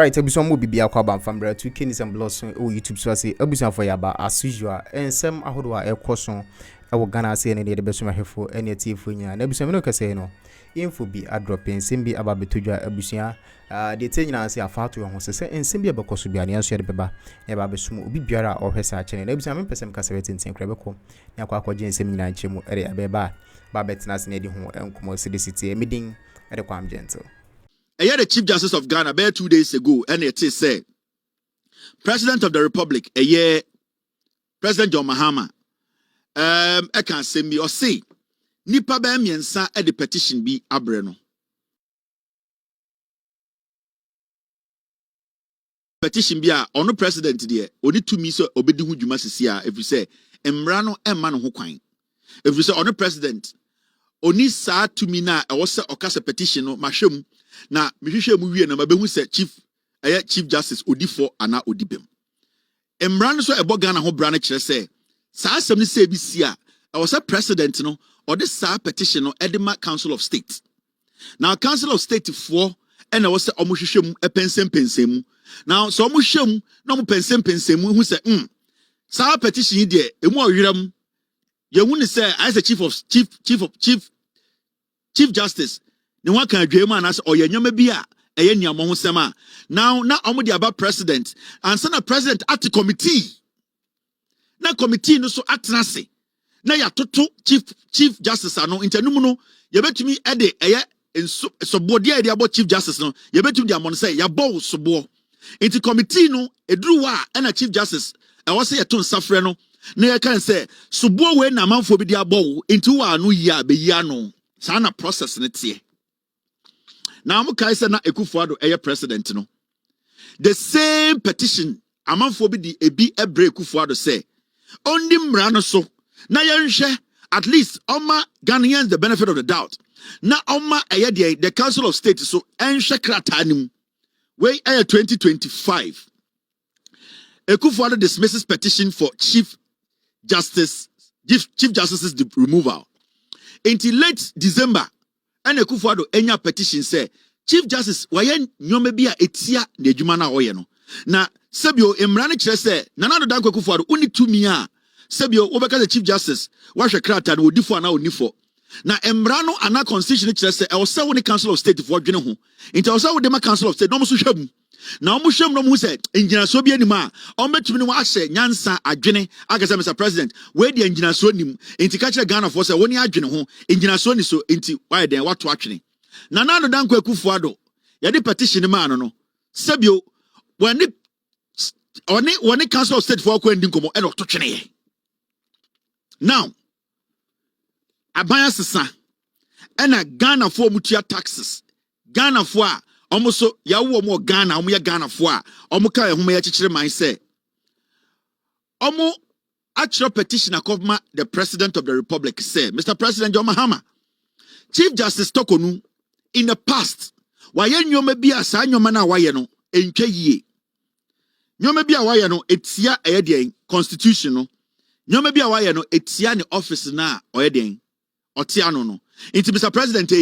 Right, ebuson mo bibia kwa ban fambre to Kenis and Bloss on YouTube so say ebuson for yaba as usual and some ahodo a ekoso e wo Ghana say ne de beso mahefo ene tifo nya na ebuson no kase no info bi adropin simbi aba betodwa ebuson de tenyina say afato ho se ensem bi ebekoso bia ne anso de beba e ba besum obi biara o hwesa a chene na ebuson me pesem kase wetintin kra beko ne akwa akwaje ensem nyina nchemu ere abeba ba betina se ne de ho enkomo se de city emidin ere kwam gentle. The Chief Justice of Ghana, about 2 days ago, and it said, President of the Republic, President John Mahama, I can't say me or say, Nipa Bamiansa at the petition be abreno. Petition be a on the president there, only 2 minutes obedi hu juma sisia if you say, Emrano and man who quine. If you say on the president, only sa to me na I was a cast petition no mashum. Na mihwehwe mu wie na mabehu se chief justice odifo ana odibem emran so ebo Ghana ho bra na kire se sa asem ni se bi si a was a president no or this sa petition no edema council of state. Now council of state for and was say omo hwehwe mu pensem mu now so omo hwehwe mu na omo pensem mu hu se sa petition de emu owiram ye hu ni se I say chief justice ne one can dream and as or nyama bia eye niamo ho sema now na omo di aba president and sana president at the committee na committee no so atnase na ya toto chief justice ano internum no ye betumi ede eye sobodi ide abo chief justice no ye betumi di amon say ya bow sobo into committee no eduru wa na chief justice e wo say ye ton safre no na ye kan say sobo we na manfo bi di abo into wa no ya be ya no sa na process ne tie. Now, na Akuffo president no. The same petition, amanfo bi di ebi ebre Akuffo say, only mrano so, na yenhwe at least oma Ghanaians the benefit of the doubt. Na oma the Council of State so enhwe krata nim. We 2025. Akuffo dismisses petition for Chief Justice's removal. Until late December. And Akuffo enya petition say Chief Justice waye nyome bia etia na adwuma na oye no na sebio emrane kire say nana do danko Akuffo uni tumi a sebio obeka the Chief Justice wahwe krata na odifo na onifo na emrano ana constitution kire say e wo se woni Council of State for dwene ho nti wo se wo de ma Council of State no mo so hwam na omo hwam no mo say engyinaso bi anim a ombetumi no ahye nyansa adwene agasa Mr. President we de engyinaso nim nti ka kire Ghana for say woni adwene ho engyinaso ni so nti why den wato atwene na nano danko Akuffo ye de petition ma no sebio woni Council of State for ko ndi nkomo e no to twene ye now abaya sesa ena Ghana for mutua taxes Ghana for almost yawo mo Ghana omo ye Ghana fo a omo ka ehoma ye kikire man say omo actual petition akoma the President of the Republic say Mr. President John Mahama Chief Justice Tokonu in the past waye nyoma bia sa nyoma na waye no entwa yie nyoma bia waye no etia eyeden constitution no nyoma bia waye no etia ne office na oyeden otia no into Mr. President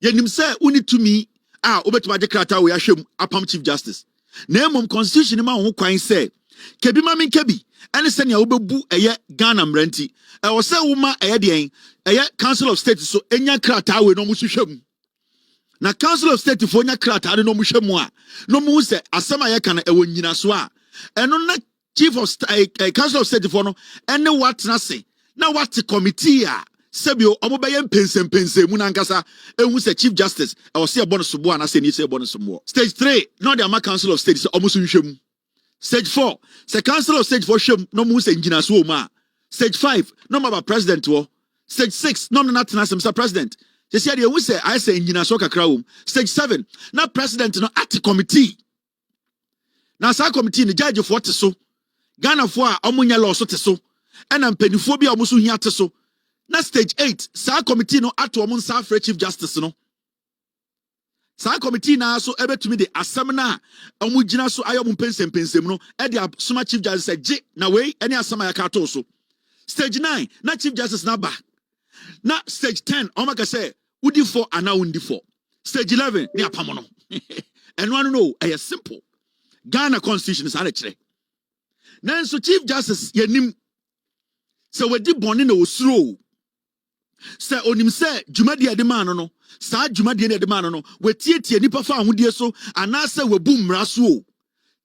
yenim say uni to me obetuma de krata we ahwem apam Chief Justice na emom constitution ma ho kwan say kebi ma men kebi ene se ne obebu eye Ghana mranti e wo se wo ma eye Council of State so enya krata we no mo hwehwem na Council of State fo nya krata no mo hwehwem a no mo se asema ye kan e wo nyina so a eno na Chief of Council of State fo no ene what na se na what committee a sebio omo be pensem mu na nkasa ehu se Chief Justice e wo se ebo no sobo na se ni se ebo no sobo. Stage 3 no the ama Council of State so omo so hwehwem. Stage 4 se Council of State for hwehwem no mu se ngina so o ma. Stage 5 no ma ba president wo. Stage 6 no na tena Mr. President they say you say I say ngina so kakra wo. Stage 7 na president no at committee na sa committee ni judge for te so Ghana for a omo nya law so te so ena mpanifo bia omo so hia te so. Na stage 8 sa committee no ato omo nsa afre Chief Justice no sa committee na so ebetumi de asem na omo gina so ayo mo pensem no e de soma Chief Justice je na we ene asem ya ka to so. Stage 9 na Chief Justice na ba na stage 10 omo ka say udi for ana undi for. Stage 11 ni apamo no And one know, a simple. Ghana Constitution is actually. Now, so Chief Justice, yenim, so we did born in the slow. Sir, onim say, Jumadi ademano no, Sir Jumadi ademano no, we tie nipa fa ahudie so, and I say we boom raso.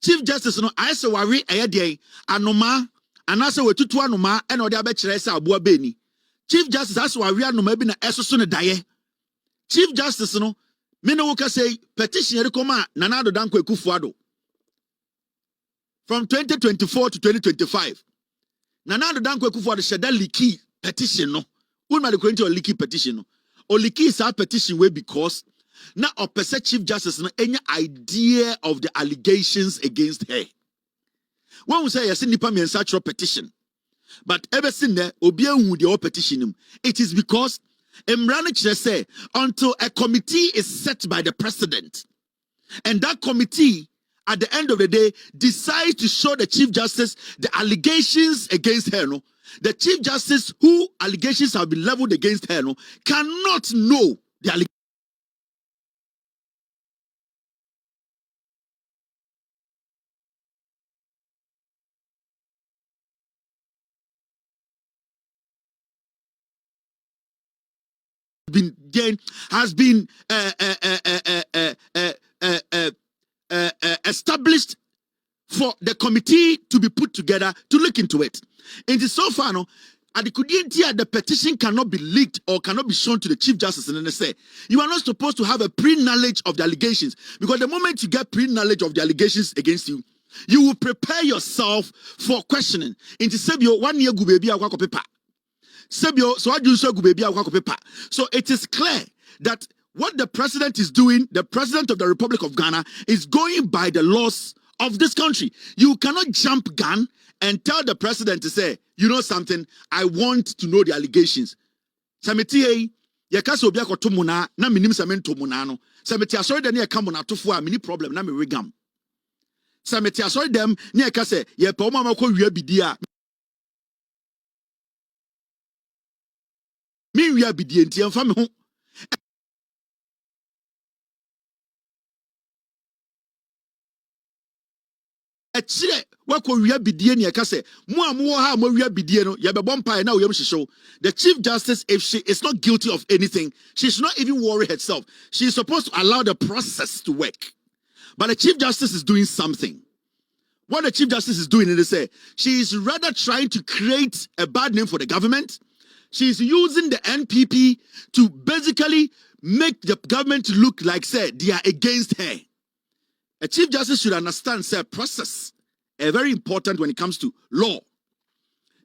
Chief Justice no, I say worry ayade, anoma, and I say we tutu anoma, and odi abechire say abua beni. Chief Justice, that's why we are no maybe na esoso ne daye. Chief Justice no, me no woka say petition yere koma Nana Addo Dankwa Akuffo Addo. From 2024 to 2025. Nana Addo Dankwa Akuffo Addo sheda leaky petition no. Who the going to a leaky petition no. O leaky is our petition way because now a Chief Justice no any idea of the allegations against her. When we say yes, nipa me such a petition. But ever since there, obia hu the petition. It is because Emrani say until a committee is set by the president, and that committee at the end of the day decides to show the Chief Justice the allegations against her. No, the Chief Justice who allegations have been leveled against her no, cannot know the allegations. Has been established for the committee to be put together to look into it. And so far, no, the petition cannot be leaked or cannot be shown to the Chief Justice. And then they say, you are not supposed to have a pre-knowledge of the allegations, because the moment you get pre-knowledge of the allegations against you, you will prepare yourself for questioning. Into Sebio, 1 year go baby paper. Sebio, so I do so go baby paper. So it is clear that what the president is doing, the president of the Republic of Ghana, is going by the laws of this country. You cannot jump gun and tell the president to say, you know something, I want to know the allegations. Samiti yekasa obi akoto muna na minim samento muna no. Samiti asori dem ye kam na tofo a mini problem na me regam. Samiti asori dem ne yekasa ye pa oma makọ wia bidi a mi wia bidi enti emfa me ho. Echire wako wia bidie ne ekase mo amwo ha mo wia bidie no ye bebom pae na oyem hyehyw. The Chief Justice, if she is not guilty of anything, she should not even worry herself. She is supposed to allow the process to work. But the Chief Justice is doing something. What the Chief Justice is doing is say she is rather trying to create a bad name for the government. She is using the NPP to basically make the government look like say they are against her. A Chief Justice should understand, say, process, very important when it comes to law.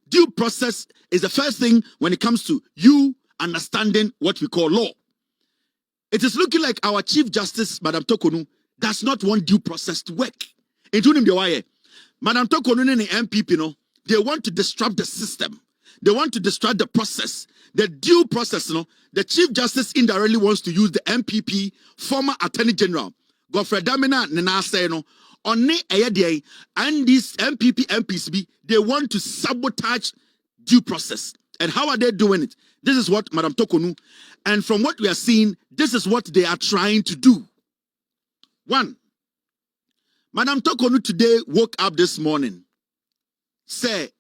Due process is the first thing when it comes to you understanding what we call law. It is looking like our Chief Justice, Madam Tokonu, does not want due process to work. Including the why. Madam Tokonu and the MPP, no, they want to disrupt the system. They want to disrupt the process. The due process, no, the Chief Justice indirectly wants to use the MPP, former Attorney General, Godfrey Damina Nana say no on the and these MPP MPs they want to sabotage due process. And how are they doing it? This is what Madam Tokonu, and from what we are seeing, this is what they are trying to do. One, Madam Tokonu today woke up this morning, say,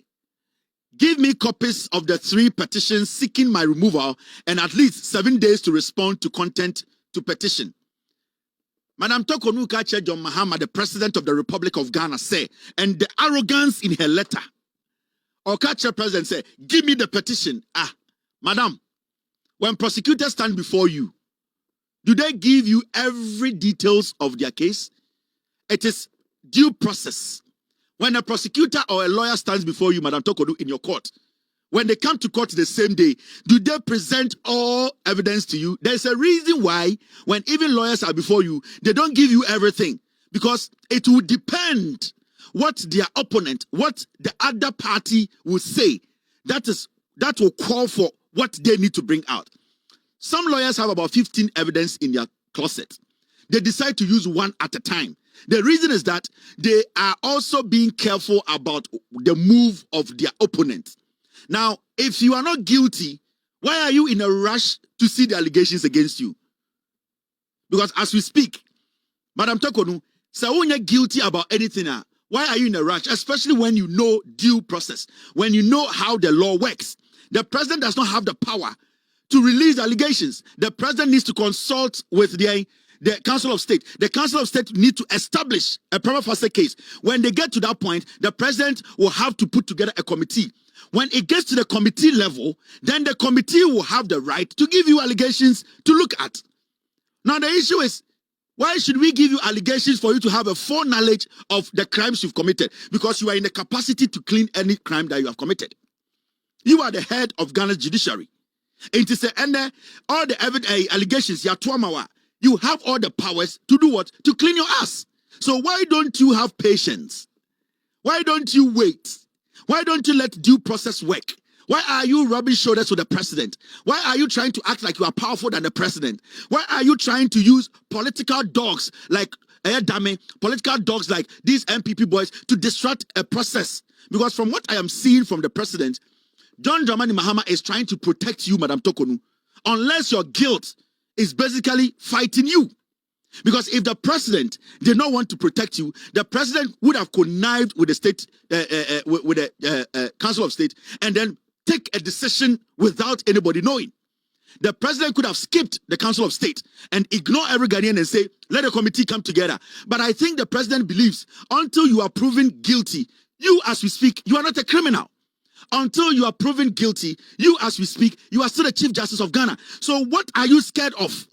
give me copies of the 3 petitions seeking my removal and at least 7 days to respond to content to petition. Madam Tokonu Kache John Mahama, the president of the Republic of Ghana, say, and the arrogance in her letter. Or Kache president say, give me the petition. Ah, madam, when prosecutors stand before you, do they give you every details of their case? It is due process. When a prosecutor or a lawyer stands before you, Madam Tokonu, in your court, when they come to court the same day, do they present all evidence to you? There's a reason why when even lawyers are before you, they don't give you everything, because it will depend what their opponent, what the other party will say. That will call for what they need to bring out. Some lawyers have about 15 evidence in their closet. They decide to use one at a time. The reason is that they are also being careful about the move of their opponent. Now, if you are not guilty, why are you in a rush to see the allegations against you? Because as we speak, Madam Tokonu, so when you're guilty about anything, why are you in a rush? Especially when you know due process, when you know how the law works. The president does not have the power to release allegations. The president needs to consult with the Council of State. The Council of State need to establish a prima facie case. When they get to that point, the president will have to put together a committee. When it gets to the committee level, then the committee will have the right to give you allegations to look at. Now, the issue is, why should we give you allegations for you to have a full knowledge of the crimes you've committed? Because you are in the capacity to clean any crime that you have committed. You are the head of Ghana's judiciary. It is all the allegations, you have all the powers to do what? To clean your ass. So why don't you have patience? Why don't you wait? Why don't you let due process work? Why are you rubbing shoulders with the president? Why are you trying to act like you are powerful than the president? Why are you trying to use political dogs like political dogs like these MPP boys to disrupt a process? Because from what I am seeing from the president, John Dramani Mahama is trying to protect you, Madam Tokonu, unless your guilt is basically fighting you. Because if the president did not want to protect you, the president would have connived with the state, with the Council of State, and then take a decision without anybody knowing. The president could have skipped the Council of State and ignore every Ghanaian and say, let the committee come together. But I think the president believes until you are proven guilty, you as we speak, you are not a criminal. Until you are proven guilty, you as we speak, you are still the Chief Justice of Ghana. So what are you scared of?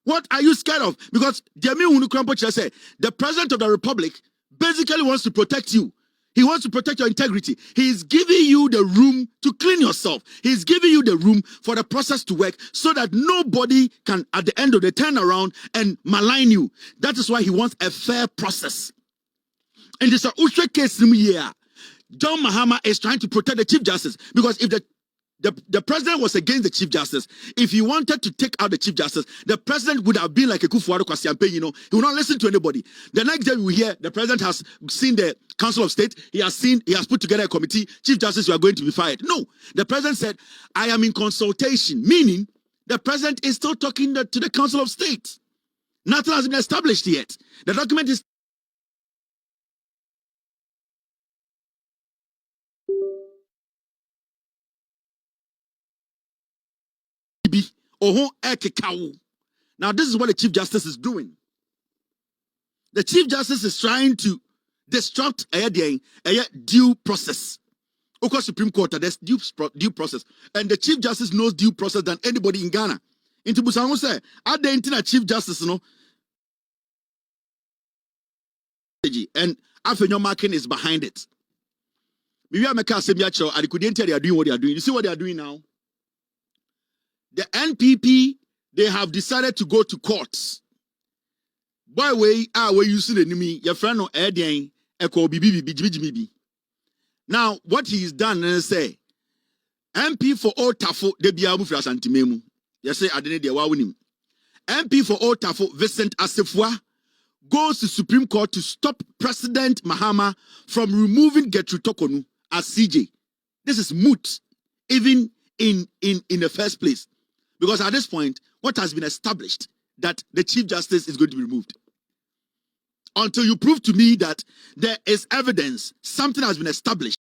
What are you scared of? Because the president of the republic basically wants to protect you. He wants to protect your integrity. He is giving you the room to clean yourself. He is giving you the room for the process to work so that nobody can, at the end of the turn around and malign you. That is why he wants a fair process. And this is case here. John Mahama is trying to protect the Chief Justice, because if the president was against the Chief Justice, if he wanted to take out the Chief Justice, the president would have been like Akuffo Addo, he will not listen to anybody. The next day we hear the president has seen the Council of State, he has put together a committee, Chief Justice, you are going to be fired. No, the president said, I am in consultation, meaning the president is still talking to the Council of State. Nothing has been established yet. The document is now, this is what the Chief Justice is doing. The Chief Justice is trying to disrupt a due process. Of course, Supreme Court, there's due process. And the Chief Justice knows due process than anybody in Ghana. Into Busango say, at the internet Chief Justice, and Afenyo Markin is behind it. Maybe I make a semiacho, I couldn't tell they are doing what they are doing. You see what they are doing now? The NPP, they have decided to go to courts. By way, where you see the enemy, your friend no Edian, Echo BB. Now, what he's done is say, MP for all Tafo, de Biamu Fras Antimemu. Yes, I didn't know why him. MP for all Tafo, Vincent Asefua, goes to Supreme Court to stop President Mahama from removing Gertrude Tokonu as CJ. This is moot, even in the first place. Because at this point, what has been established that the Chief Justice is going to be removed. Until you prove to me that there is evidence, something has been established